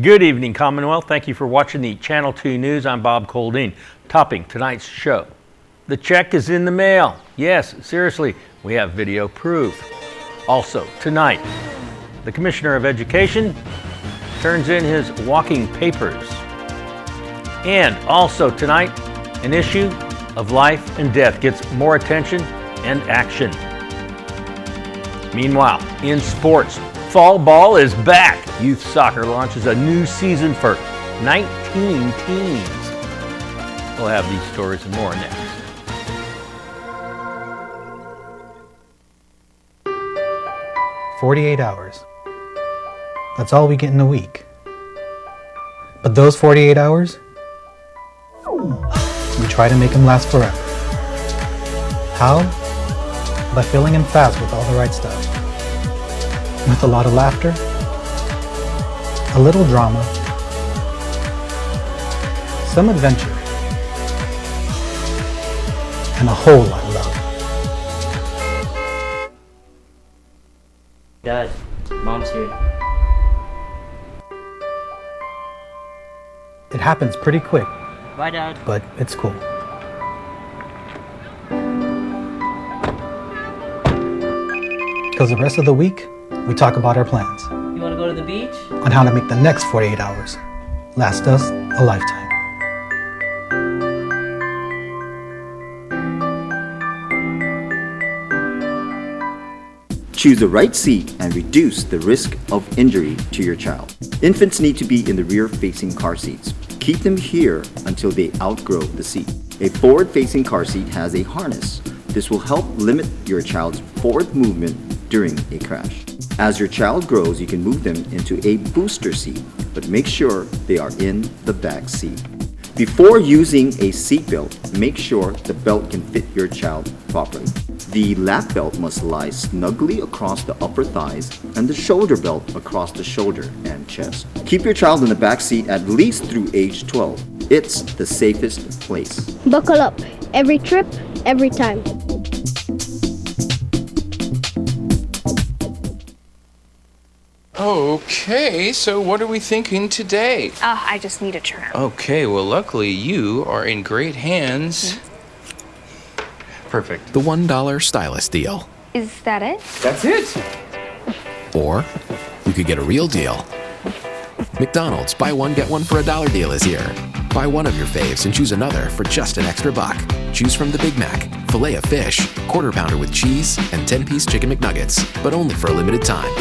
Good evening, Commonwealth. Thank you for watching the Channel 2 News. I'm Bob Coldine. Topping tonight's show, the check is in the mail. Yes, seriously, we have video proof. Also, tonight, the Commissioner of Education turns in his walking papers. And also tonight, an issue of life and death gets more attention and action. Meanwhile, in sports, fall ball is back. Youth soccer launches a new season for 19 teams. We'll have these stories and more next. "48 hours. That's all we get in a week. But those 48 hours, we try to make them last forever. How? By filling in fast with all the right stuff. With a lot of laughter, a little drama, some adventure, and a whole lot of love." Dad, Mom's here. It happens pretty quick, Bye, Dad. but it's cool. Because the rest of the week, we talk about our plans You want to go to the beach? on how to make the next 48 hours last us a lifetime. Choose the right seat and reduce the risk of injury to your child. Infants need to be in the rear-facing car seats. Keep them here until they outgrow the seat. A forward-facing car seat has a harness. This will help limit your child's forward movement during a crash. As your child grows, you can move them into a booster seat, but make sure they are in the back seat. Before using a seatbelt, make sure the belt can fit your child properly. The lap belt must lie snugly across the upper thighs and the shoulder belt across the shoulder and chest. Keep your child in the back seat at least through age 12. It's the safest place. Buckle up. Every trip, every time. Okay, so what are we thinking today? I just need a trim. Okay, well, luckily you are in great hands. Perfect. The $1 stylist deal. Is that it? That's it. Or you could get a real deal. McDonald's buy one, get one for $1 deal is here. Buy one of your faves and choose another for just an extra buck. Choose from the Big Mac, filet of fish, quarter pounder with cheese, and 10-piece chicken McNuggets, but only for a limited time.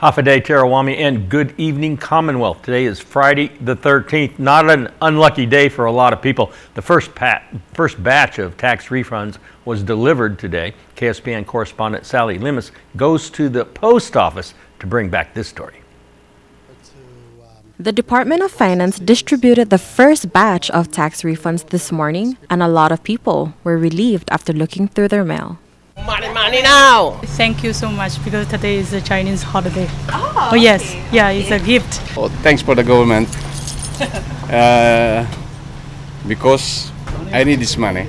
Hafaday Tarawami and good evening, Commonwealth. Today is Friday the 13th. Not an unlucky day for a lot of people. The first batch of tax refunds was delivered today. KSPN correspondent Sally Limas goes to the post office to bring back this story. The Department of Finance distributed the first batch of tax refunds this morning, and a lot of people were relieved after looking through their mail. Money now! Thank you so much because today is a Chinese holiday. Oh yes, okay. Yeah, it's a gift. Oh, thanks for the government because I need this money.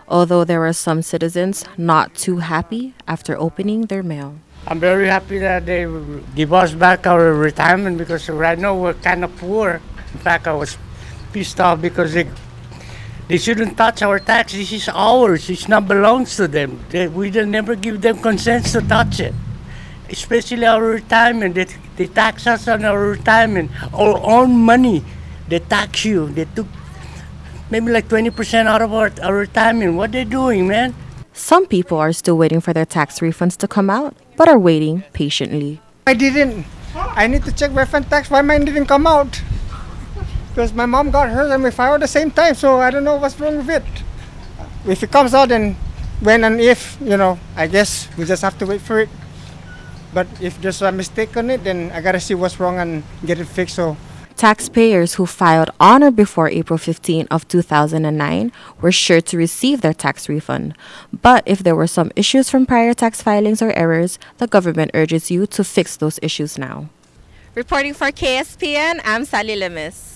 Although there were some citizens not too happy after opening their mail. I'm very happy that they give us back our retirement because right now we're kind of poor. In fact, I was pissed off because they shouldn't touch our tax. This is ours. It not belongs to them. We will never give them consent to touch it. Especially our retirement. They tax us on our retirement. Our own money. They tax you. They took maybe like 20% out of our retirement. What they doing, man? Some people are still waiting for their tax refunds to come out, but are waiting patiently. I didn't. I need to check refund tax. Why mine didn't come out? Because my mom got hers and we filed at the same time, so I don't know what's wrong with it. If it comes out, then when and if, I guess we just have to wait for it. But if there's a mistake on it, then I gotta see what's wrong and get it fixed. So Taxpayers who filed on or before April 15 of 2009 were sure to receive their tax refund. But if there were some issues from prior tax filings or errors, the government urges you to fix those issues now. Reporting for KSPN, I'm Sally Limis.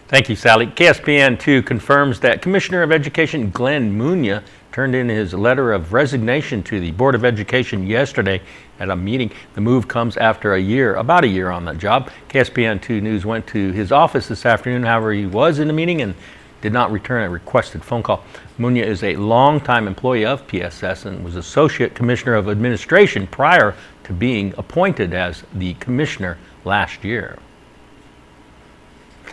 Thank you, Sally. KSPN2 confirms that Commissioner of Education Glenn Munya turned in his letter of resignation to the Board of Education yesterday at a meeting. The move comes after about a year on the job. KSPN2 News went to his office this afternoon. However, he was in the meeting and did not return a requested phone call. Munya is a longtime employee of PSS and was Associate Commissioner of Administration prior to being appointed as the commissioner last year.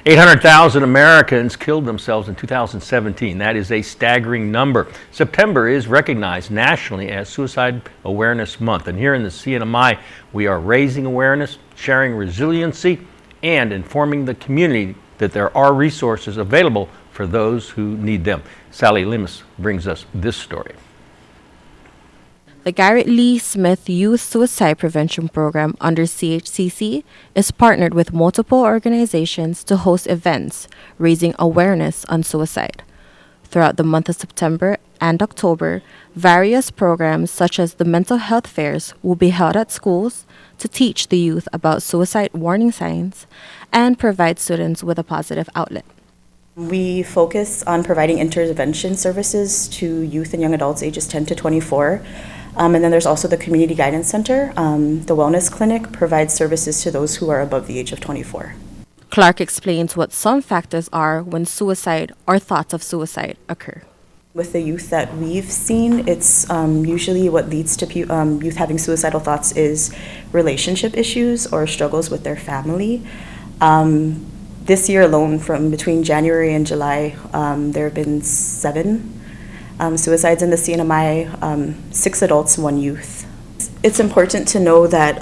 800,000 Americans killed themselves in 2017. That is a staggering number. September is recognized nationally as Suicide Awareness Month. And here in the CNMI, we are raising awareness, sharing resiliency, and informing the community that there are resources available for those who need them. Sally Limis brings us this story. The Garrett Lee Smith Youth Suicide Prevention Program under CHCC is partnered with multiple organizations to host events raising awareness on suicide. Throughout the month of September and October, various programs such as the mental health fairs will be held at schools to teach the youth about suicide warning signs and provide students with a positive outlet. We focus on providing intervention services to youth and young adults ages 10 to 24. And then there's also the Community Guidance Center. The Wellness Clinic provides services to those who are above the age of 24. Clark explains what some factors are when suicide or thoughts of suicide occur. With the youth that we've seen, it's usually what leads to youth having suicidal thoughts is relationship issues or struggles with their family. This year alone, from between January and July, there have been 7 suicides in the CNMI, 6 adults, 1 youth. It's important to know that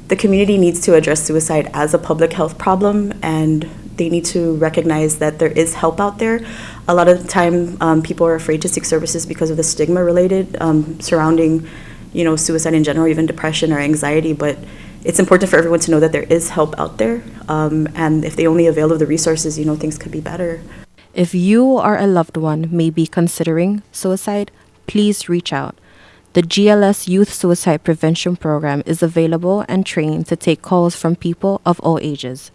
the community needs to address suicide as a public health problem, and they need to recognize that there is help out there. A lot of the time, people are afraid to seek services because of the stigma related surrounding, suicide in general, even depression or anxiety. But it's important for everyone to know that there is help out there, and if they only avail of the resources, things could be better. If you or a loved one may be considering suicide, please reach out. The GLS Youth Suicide Prevention Program is available and trained to take calls from people of all ages.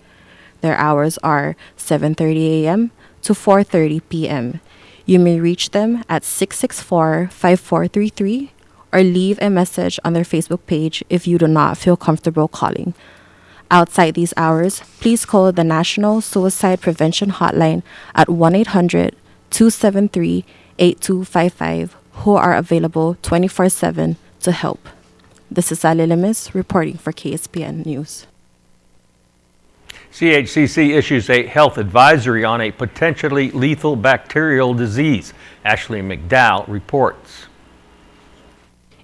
Their hours are 7:30 a.m. to 4:30 p.m. You may reach them at 664-5433 or leave a message on their Facebook page if you do not feel comfortable calling. Outside these hours, please call the National Suicide Prevention Hotline at 1-800-273-8255, who are available 24/7 to help. This is Sally Limis reporting for KSPN News. CHCC issues a health advisory on a potentially lethal bacterial disease. Ashley McDowell reports.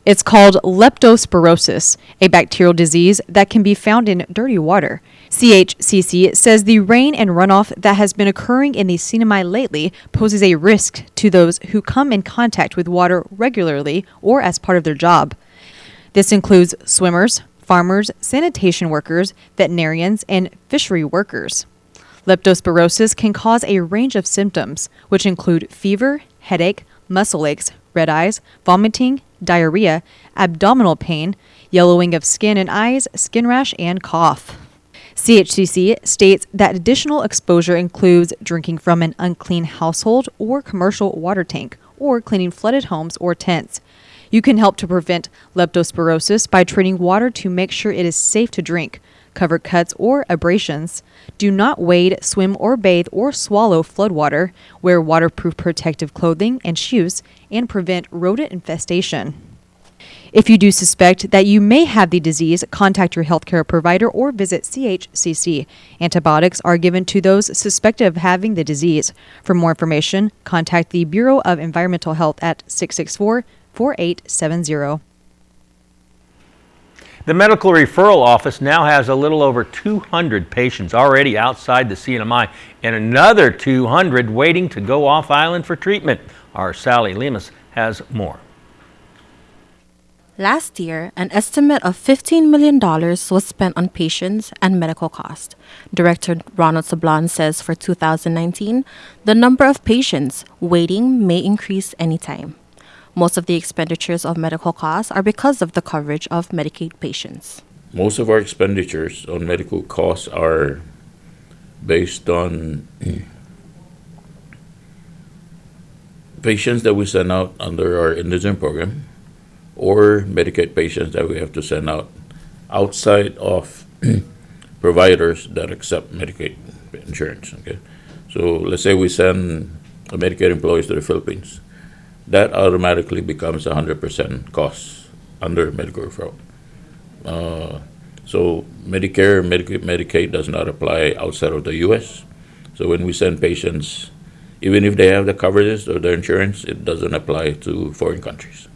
It's called leptospirosis, a bacterial disease that can be found in dirty water. CHCC says the rain and runoff that has been occurring in the CNMI lately poses a risk to those who come in contact with water regularly or as part of their job. This includes swimmers, farmers, sanitation workers, veterinarians, and fishery workers. Leptospirosis can cause a range of symptoms, which include fever, headache, muscle aches, red eyes, vomiting, diarrhea, abdominal pain, yellowing of skin and eyes, skin rash, and cough. CHCC states that additional exposure includes drinking from an unclean household or commercial water tank, or cleaning flooded homes or tents. You can help to prevent leptospirosis by treating water to make sure it is safe to drink, cover cuts or abrasions. Do not wade, swim, or bathe or swallow floodwater. Wear waterproof protective clothing and shoes, and prevent rodent infestation. If you do suspect that you may have the disease, contact your healthcare provider or visit CHCC. Antibiotics are given to those suspected of having the disease. For more information, contact the Bureau of Environmental Health at 664-4870. The Medical Referral Office now has a little over 200 patients already outside the CNMI and another 200 waiting to go off island for treatment. Our Sally Lemus has more. Last year, an estimate of $15 million was spent on patients and medical costs. Director Ronald Sablon says for 2019, the number of patients waiting may increase anytime. Most of the expenditures of medical costs are because of the coverage of Medicaid patients. Most of our expenditures on medical costs are based on patients that we send out under our indigent program, or Medicaid patients that we have to send out outside of providers that accept Medicaid insurance. Okay, so let's say we send a Medicaid employees to the Philippines, that automatically becomes 100% cost under medical referral. So Medicare, Medicaid does not apply outside of the U.S. So when we send patients, even if they have the coverages or the insurance, it doesn't apply to foreign countries.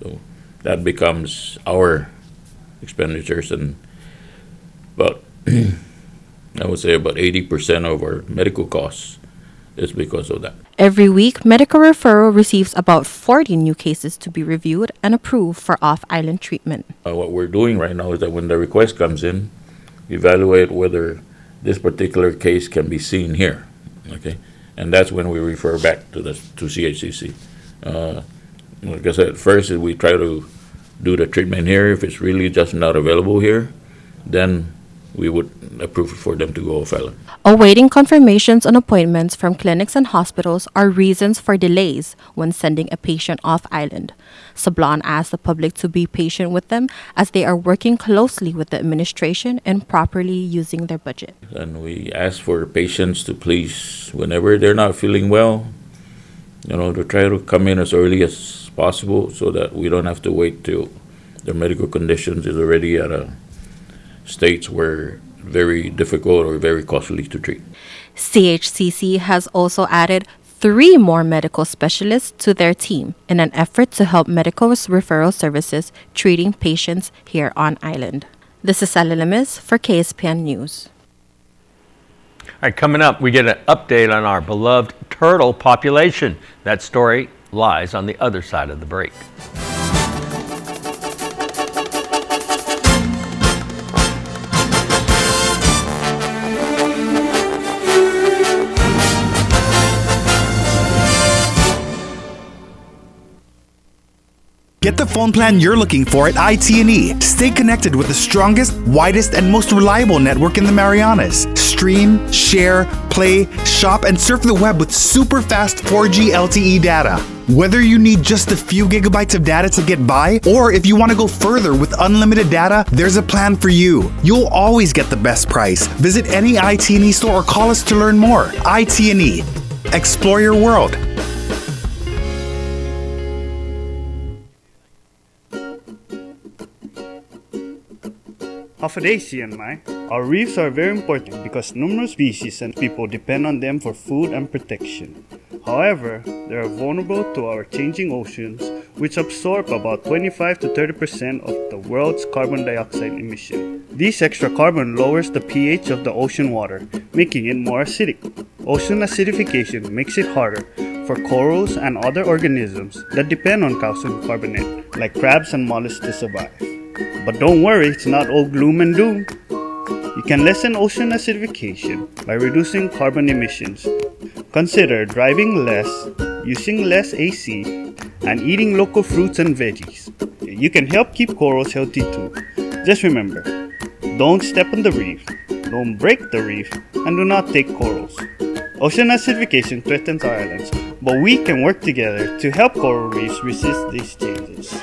So that becomes our expenditures, and about I would say about 80% of our medical costs is because of that. Every week, Medical Referral receives about 40 new cases to be reviewed and approved for off-island treatment. What we're doing right now is that when the request comes in, evaluate whether this particular case can be seen here, okay? And that's when we refer back to CHCC. Like I said, first we try to do the treatment here. If it's really just not available here, then we would approve for them to go off-island. Awaiting confirmations on appointments from clinics and hospitals are reasons for delays when sending a patient off-island. Sablon asked the public to be patient with them as they are working closely with the administration and properly using their budget. And we ask for patients to please, whenever they're not feeling well, to try to come in as early as possible so that we don't have to wait till their medical conditions is already at a states where very difficult or very costly to treat. CHCC has also added 3 more medical specialists to their team in an effort to help medical referral services treating patients here on island. This is Sally Lemus for KSPN News. All right, coming up, we get an update on our beloved turtle population. That story lies on the other side of the break. Get the phone plan you're looking for at IT&E. Stay connected with the strongest, widest, and most reliable network in the Marianas. Stream, share, play, shop, and surf the web with super fast 4G LTE data. Whether you need just a few gigabytes of data to get by, or if you want to go further with unlimited data, there's a plan for you. You'll always get the best price. Visit any IT&E store or call us to learn more. IT&E. Explore your world. Half a day, CNMI. Our reefs are very important because numerous species and people depend on them for food and protection. However, they are vulnerable to our changing oceans, which absorb about 25 to 30% of the world's carbon dioxide emission. This extra carbon lowers the pH of the ocean water, making it more acidic. Ocean acidification makes it harder for corals and other organisms that depend on calcium carbonate, like crabs and mollusks, to survive. But don't worry, it's not all gloom and doom. You can lessen ocean acidification by reducing carbon emissions. Consider driving less, using less AC, and eating local fruits and veggies. You can help keep corals healthy too. Just remember, don't step on the reef, don't break the reef, and do not take corals. Ocean acidification threatens our islands, but we can work together to help coral reefs resist these changes.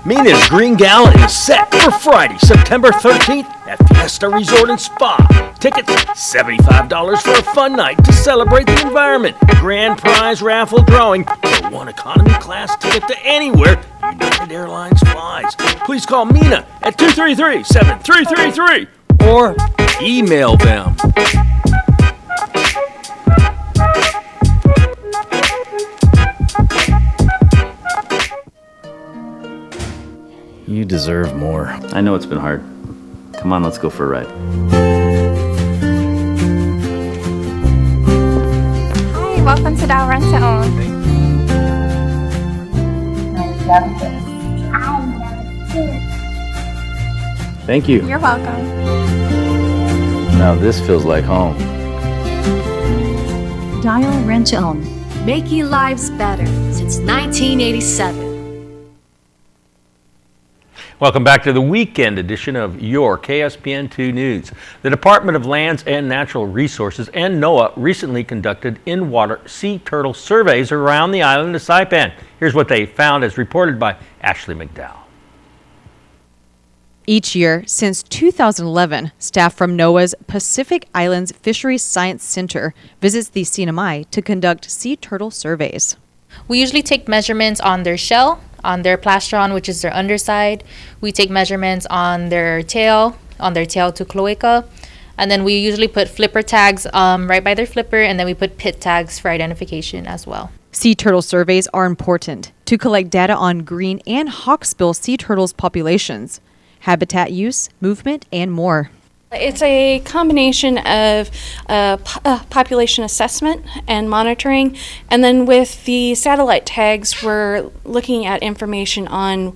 Mina's Green Gala is set for Friday, September 13th at Fiesta Resort and Spa. Tickets, $75 for a fun night to celebrate the environment. Grand prize raffle drawing for one economy class ticket to anywhere United Airlines flies. Please call Mina at 233-7333 or email them. You deserve more. I know it's been hard. Come on, let's go for a ride. Hi, welcome to Dow Rent to Own. Thank you. You're welcome. Now this feels like home. Dial Rent to Own. Making lives better since 1987. Welcome back to the weekend edition of your KSPN2 News. The Department of Lands and Natural Resources and NOAA recently conducted in-water sea turtle surveys around the island of Saipan. Here's what they found as reported by Ashley McDowell. Each year since 2011, staff from NOAA's Pacific Islands Fisheries Science Center visits the Sinamai to conduct sea turtle surveys. We usually take measurements on their shell, on their plastron, which is their underside. We take measurements on their tail to cloaca. And then we usually put flipper tags right by their flipper, and then we put pit tags for identification as well. Sea turtle surveys are important to collect data on green and hawksbill sea turtles populations, habitat use, movement, and more. It's a combination of population assessment and monitoring, and then with the satellite tags, we're looking at information on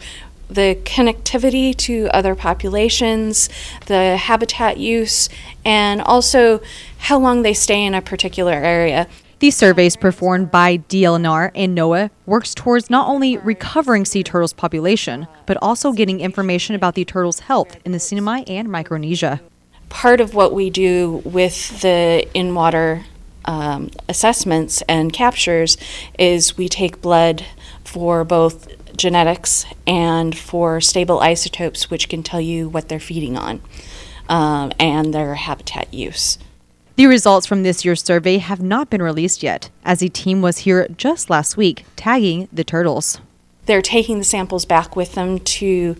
the connectivity to other populations, the habitat use, and also how long they stay in a particular area. These surveys performed by DLNR and NOAA works towards not only recovering sea turtles population, but also getting information about the turtles' health in the Sinamai and Micronesia. Part of what we do with the in-water assessments and captures is we take blood for both genetics and for stable isotopes, which can tell you what they're feeding on and their habitat use. The results from this year's survey have not been released yet, as a team was here just last week tagging the turtles. They're taking the samples back with them to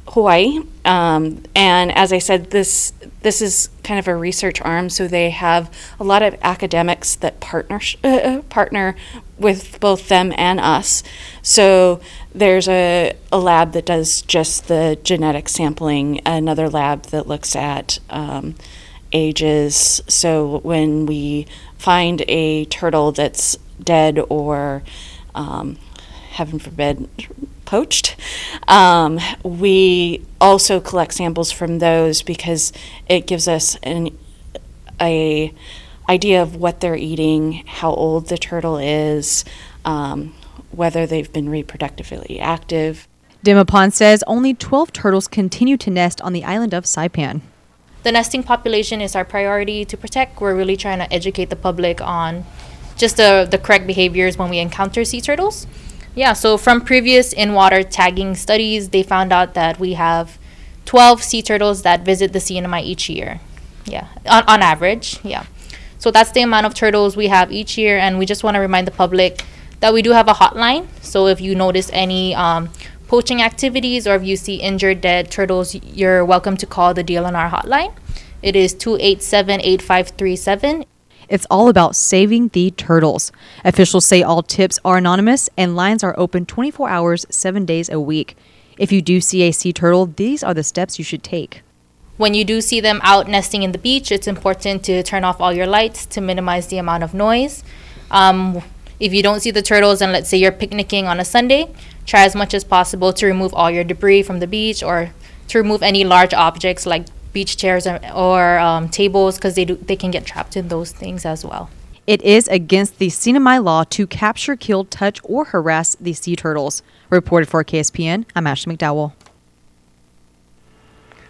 Hawaii, and as I said, this is kind of a research arm, so they have a lot of academics that partner with both them and us. So there's a lab that does just the genetic sampling, another lab that looks at ages. So when we find a turtle that's dead or, heaven forbid, poached, we also collect samples from those because it gives us an idea of what they're eating, how old the turtle is, whether they've been reproductively active. Dimapon says only 12 turtles continue to nest on the island of Saipan. The nesting population is our priority to protect. We're really trying to educate the public on just the correct behaviors when we encounter sea turtles. Yeah, so from previous in-water tagging studies, they found out that we have 12 sea turtles that visit the Sinamai each year. Yeah, on average, yeah. So that's the amount of turtles we have each year, and we just want to remind the public that we do have a hotline. So if you notice any poaching activities or if you see injured dead turtles, you're welcome to call the DLNR hotline. It is 287-8537. It's all about saving the turtles. Officials say all tips are anonymous and lines are open 24 hours, 7 days a week. If you do see a sea turtle, these are the steps you should take. When you do see them out nesting in the beach, it's important to turn off all your lights to minimize the amount of noise. If you don't see the turtles and let's say you're picnicking on a Sunday, try as much as possible to remove all your debris from the beach or to remove any large objects like beach chairs or tables, because they can get trapped in those things as well. It is against the Sinamai law to capture, kill, touch, or harass the sea turtles. Reported for KSPN, I'm Ashley McDowell.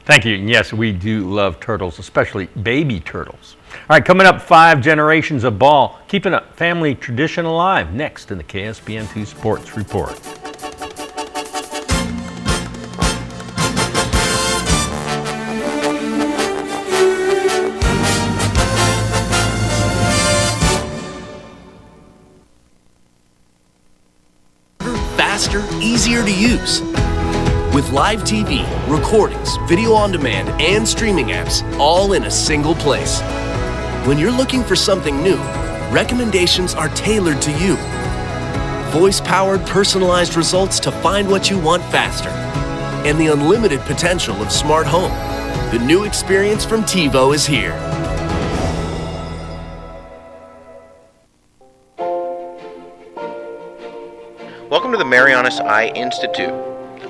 Thank you. And yes, we do love turtles, especially baby turtles. All right, coming up, 5 generations of ball, keeping a family tradition alive. Next in the KSPN2 Sports Report. Faster, easier to use. With live TV, recordings, video on demand, and streaming apps, all in a single place. When you're looking for something new, recommendations are tailored to you. Voice-powered, personalized results to find what you want faster. And the unlimited potential of smart home. The new experience from TiVo is here. Welcome to the Marianas Eye Institute.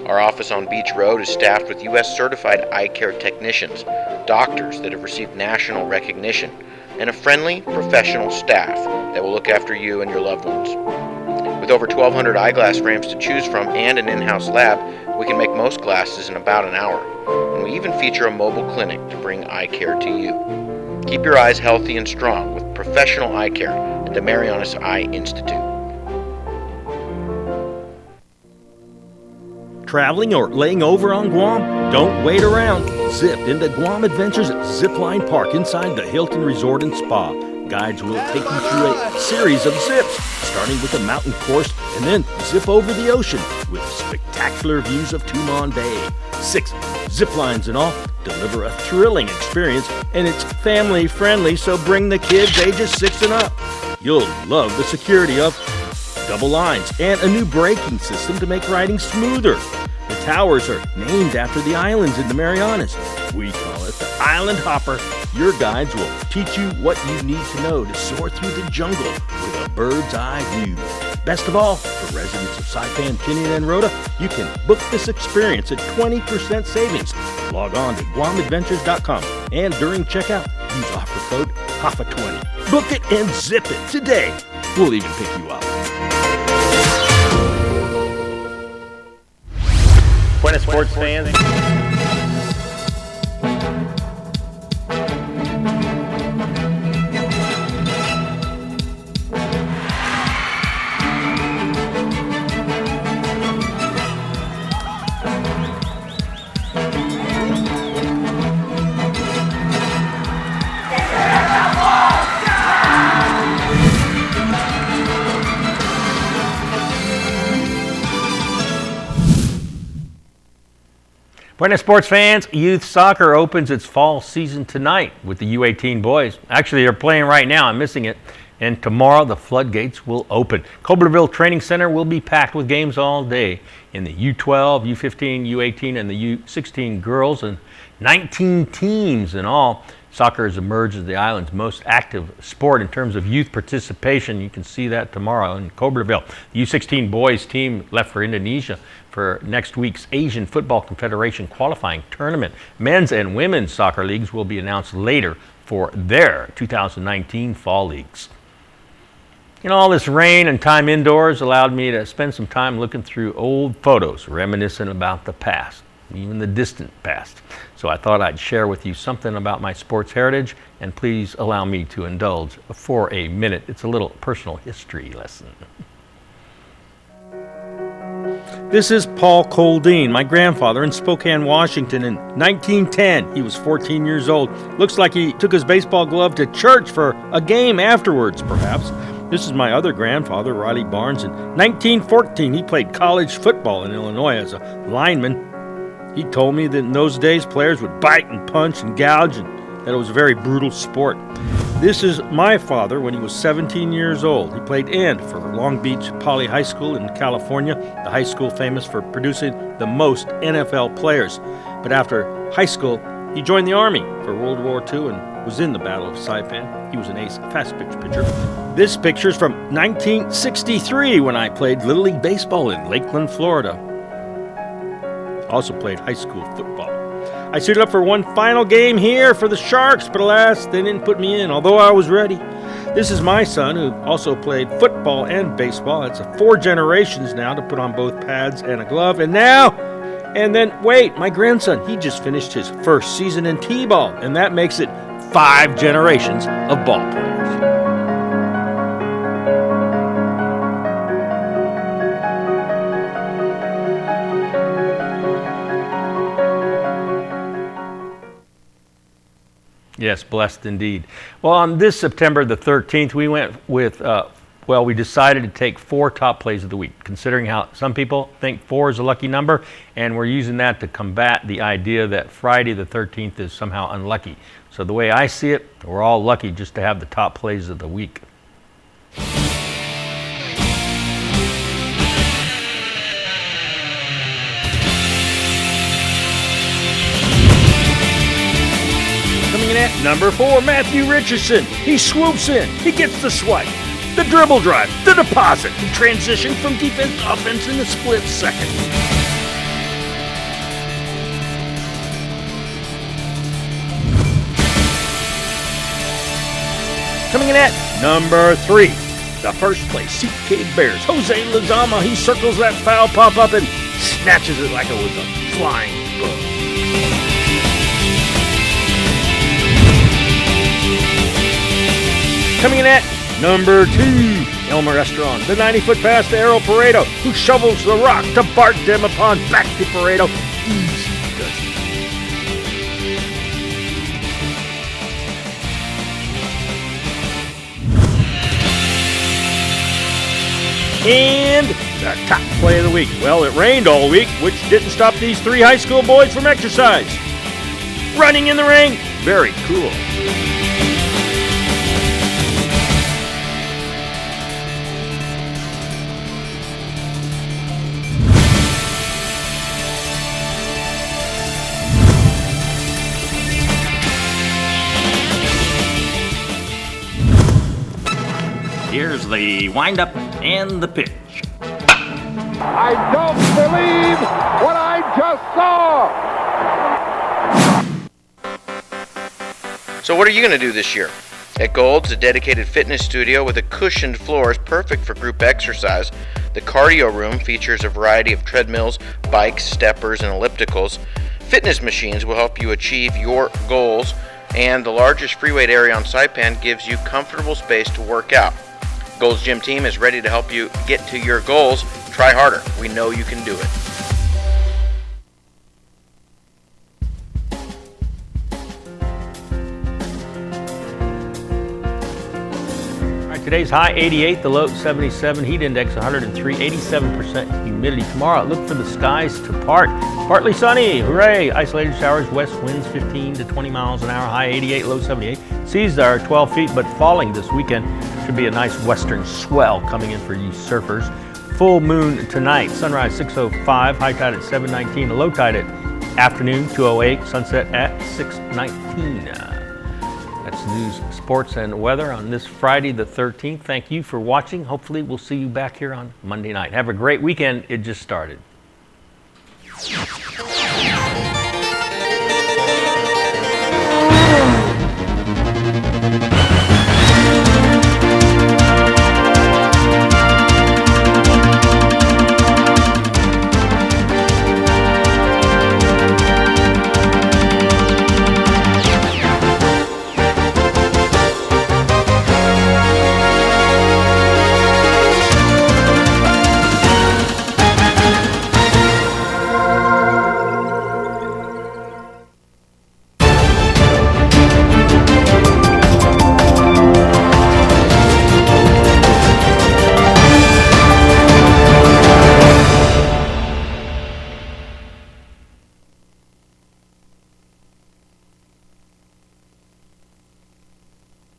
Our office on Beach Road is staffed with U.S. certified eye care technicians, doctors that have received national recognition, and a friendly, professional staff that will look after you and your loved ones. With over 1,200 eyeglass frames to choose from and an in-house lab, we can make most glasses in about an hour. And we even feature a mobile clinic to bring eye care to you. Keep your eyes healthy and strong with professional eye care at the Marianas Eye Institute. Traveling or laying over on Guam? Don't wait around. Zip into Guam Adventures Zipline Park inside the Hilton Resort and Spa. Guides will take you through a series of zips, starting with a mountain course and then zip over the ocean with spectacular views of Tumon Bay. 6 zip lines in all deliver a thrilling experience, and it's family friendly, so bring the kids ages 6 and up. You'll love the security of double lines and a new braking system to make riding smoother. The towers are named after the islands in the Marianas. We call it the Island Hopper. Your guides will teach you what you need to know to soar through the jungle with a bird's eye view. Best of all, for residents of Saipan, Tinian, and Rota, you can book this experience at 20% savings. Log on to GuamAdventures.com and during checkout, use offer code HAFA20. Book it and zip it today. We'll even pick you up. Buenas sports fans. Buenas sports fans, youth soccer opens its fall season tonight with the U18 boys. Actually, they're playing right now. I'm missing it. And tomorrow, the floodgates will open. Cobblerville Training Center will be packed with games all day in the U12, U15, U18, and the U16 girls, and 19 teams in all. Soccer has emerged as the island's most active sport in terms of youth participation. You can see that tomorrow in Cobblerville. The U16 boys team left for Indonesia for next week's Asian Football Confederation qualifying tournament. Men's and women's soccer leagues will be announced later for their 2019 fall leagues. You know, all this rain and time indoors allowed me to spend some time looking through old photos, reminiscent about the past, even the distant past. So I thought I'd share with you something about my sports heritage, and please allow me to indulge for a minute. It's a little personal history lesson. This is Paul Coldeen, my grandfather in Spokane, Washington in 1910. He was 14 years old. Looks like he took his baseball glove to church for a game afterwards, perhaps. This is my other grandfather, Riley Barnes. In 1914, he played college football in Illinois as a lineman. He told me that in those days, players would bite and punch and gouge, and that it was a very brutal sport. This is my father when he was 17 years old. He played end for Long Beach Poly High School in California, the high school famous for producing the most NFL players. But after high school, he joined the Army for World War II and was in the Battle of Saipan. He was an ace fast pitch pitcher. This picture's from 1963 when I played Little League Baseball in Lakeland, Florida. Also played high school football. I suited up for one final game here for the Sharks, but alas, they didn't put me in, although I was ready. This is my son, who also played football and baseball. It's 4 generations now to put on both pads and a glove. And then, wait, my grandson, he just finished his first season in T-ball, and that makes it 5 generations of ball players. Yes, blessed indeed. Well, on this September the 13th, we went with, we decided to take 4 top plays of the week, considering how some people think 4 is a lucky number, and we're using that to combat the idea that Friday the 13th is somehow unlucky. So the way I see it, we're all lucky just to have the top plays of the week. number 4, Matthew Richardson. He swoops in. He gets the swipe, the dribble drive, the deposit. He transitioned from defense to offense in a split second. Coming in at number 3, the first place CK Bears, Jose Lozama. He circles that foul pop-up and snatches it like it was a flying bug. Coming in at number 2, Elmer Estron, the 90-foot pass to Errol Pareto, who shovels the rock to Bart Demapon, back to Pareto. Easy does it. And the top play of the week. Well, it rained all week, which didn't stop these 3 high school boys from exercise. Running in the rain, very cool. Here's the windup and the pitch. I don't believe what I just saw. So what are you going to do this year? At Gold's, a dedicated fitness studio with a cushioned floor is perfect for group exercise. The cardio room features a variety of treadmills, bikes, steppers, and ellipticals. Fitness machines will help you achieve your goals, and the largest free weight area on Saipan gives you comfortable space to work out. Gold's Gym team is ready to help you get to your goals. Try harder. We know you can do it. All right, today's high 88, the low 77, heat index 103, 87% humidity. Tomorrow, look for the skies to part. Partly sunny, hooray! Isolated showers, west winds 15 to 20 miles an hour, high 88, low 78. Seas are 12 feet, but falling this weekend. Should be a nice western swell coming in for you surfers. Full moon tonight, sunrise 6:05, high tide at 7:19, low tide at afternoon 2:08, sunset at 6:19. That's news, sports, and weather on this Friday the 13th. Thank you for watching. Hopefully we'll see you back here on Monday night. Have a great weekend. It just started.